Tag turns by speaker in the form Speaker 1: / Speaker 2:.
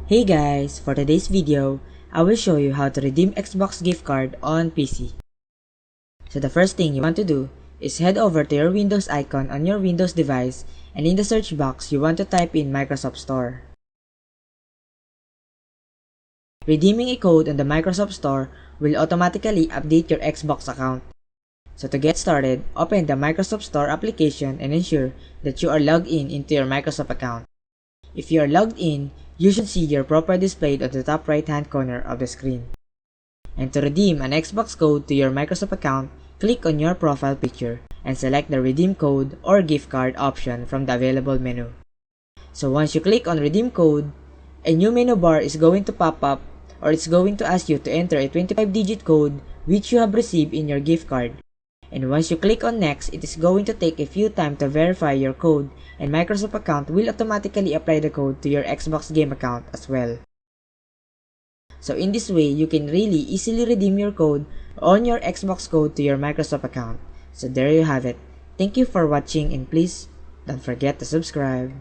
Speaker 1: Hey guys, for today's video, I will show you how to redeem Xbox gift card on PC. So the first thing you want to do is head over to your Windows icon on your Windows device, and in the search box you want to type in Microsoft Store. Redeeming a code on the Microsoft Store will automatically update your Xbox account. So to get started, open the Microsoft Store application and ensure that you are logged in into your Microsoft account. If you are logged in, you should see your profile displayed on the top right hand corner of the screen. And to redeem an Xbox code to your Microsoft account, click on your profile picture and select the redeem code or gift card option from the available menu. So once you click on redeem code, a new menu bar is going to pop up, or it's going to ask you to enter a 25-digit code which you have received in your gift card. And once you click on next, it is going to take a few time to verify your code, and Microsoft account will automatically apply the code to your Xbox game account as well. So in this way, you can really easily redeem your code on your Xbox code to your Microsoft account. So there you have it. Thank you for watching, and please don't forget to subscribe.